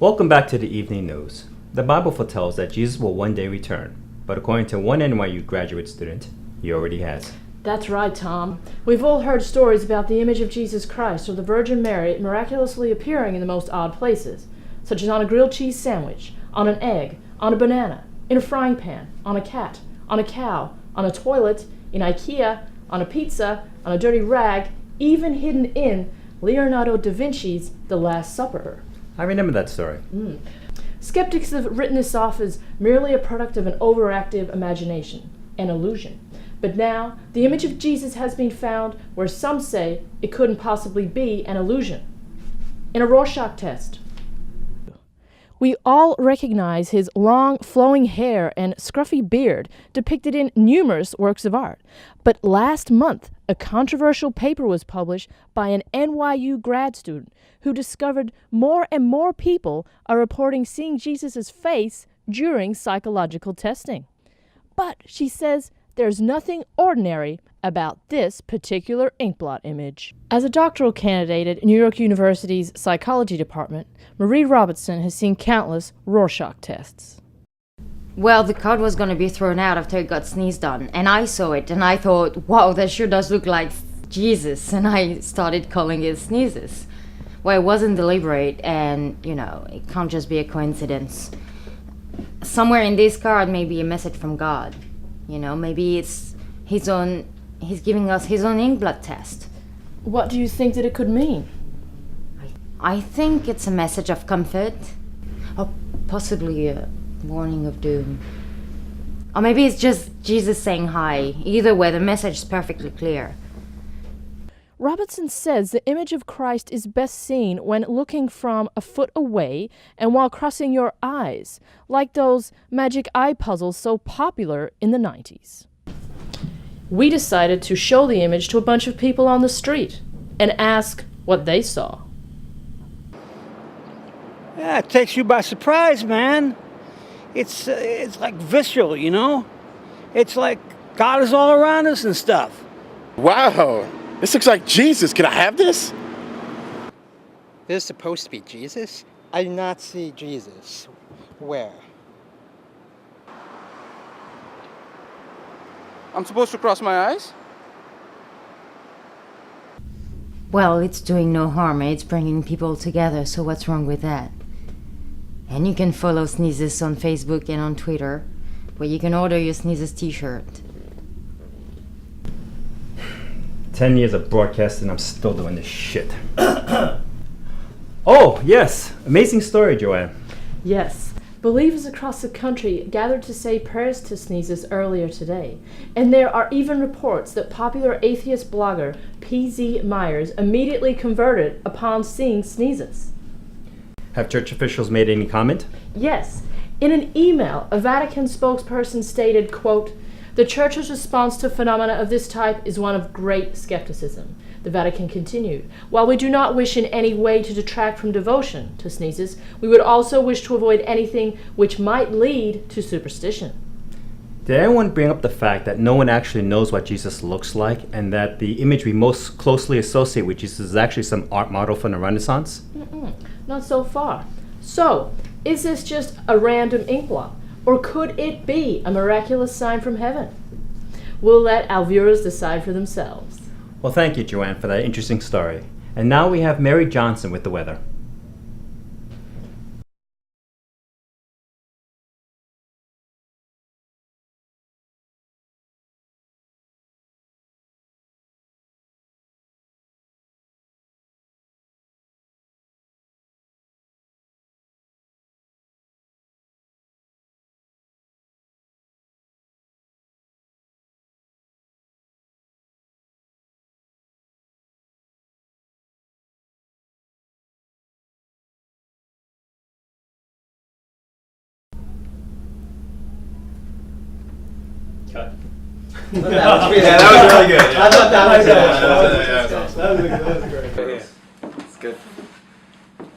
Welcome back to the Evening News. The Bible foretells that Jesus will one day return, but according to one NYU graduate student, he already has. That's right, Tom. We've all heard stories about the image of Jesus Christ or the Virgin Mary miraculously appearing in the most odd places, such as on a grilled cheese sandwich, on an egg, on a banana, in a frying pan, on a cat, on a cow, on a toilet, in IKEA, on a pizza, on a dirty rag, even hidden in Leonardo da Vinci's The Last Supper. I remember that story. Skeptics have written this off as merely a product of an overactive imagination, an illusion. But now, the image of Jesus has been found where some say it couldn't possibly be an illusion. In a Rorschach test. We all recognize his long, flowing hair and scruffy beard depicted in numerous works of art. But last month, a controversial paper was published by an NYU grad student who discovered more and more people are reporting seeing Jesus' face during psychological testing. But she says there's nothing ordinary about this particular inkblot image. As a doctoral candidate at New York University's psychology department, Marie Robertson has seen countless Rorschach tests. Well, the card was going to be thrown out after it got sneezed on, and I saw it, and I thought, wow, that sure does look like Jesus, and I started calling it sneezus. Well, it wasn't deliberate, and, it can't just be a coincidence. Somewhere in this card may be a message from God. Maybe it's he's giving us his own inkblot test. What do you think that it could mean? I think it's a message of comfort, or possibly a warning of doom. Or maybe it's just Jesus saying hi. Either way, the message is perfectly clear. Robertson says the image of Christ is best seen when looking from a foot away and while crossing your eyes, like those magic eye puzzles so popular in the 90s. We decided to show the image to a bunch of people on the street and ask what they saw. Yeah, it takes you by surprise, man. It's like visceral, It's like God is all around us and stuff. Wow, this looks like Jesus. Can I have this? This is supposed to be Jesus? I do not see Jesus. Where? I'm supposed to cross my eyes? Well, it's doing no harm. It's bringing people together, so what's wrong with that? And you can follow Sneezus on Facebook and on Twitter, where you can order your Sneezus t-shirt. 10 years of broadcasting, I'm still doing this shit. Oh, yes. Amazing story, Joanne. Yes, believers across the country gathered to say prayers to Sneezus earlier today. And there are even reports that popular atheist blogger P.Z. Myers immediately converted upon seeing Sneezus. Have church officials made any comment? Yes. In an email, a Vatican spokesperson stated, quote, "The Church's response to phenomena of this type is one of great skepticism." The Vatican continued, "While we do not wish in any way to detract from devotion to Sneezus, we would also wish to avoid anything which might lead to superstition." Did anyone bring up the fact that no one actually knows what Jesus looks like and that the image we most closely associate with Jesus is actually some art model from the Renaissance? Not so far. So, is this just a random inkblot? Or could it be a miraculous sign from heaven? We'll let our viewers decide for themselves. Well, thank you, Joanne, for that interesting story. And now we have Mary Johnson with the weather. Cut. Yeah, that was really good. Yeah. I thought that was That was great. It's good.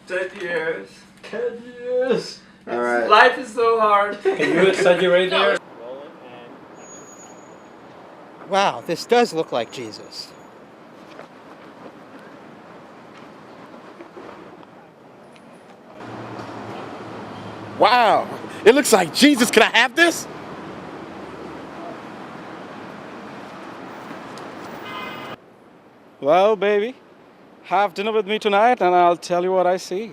10 years. 10 years. All right. Life is so hard. Can you exaggerate there? Wow, this does look like Jesus. Wow. It looks like Jesus. Can I have this? Well, baby, have dinner with me tonight and I'll tell you what I see.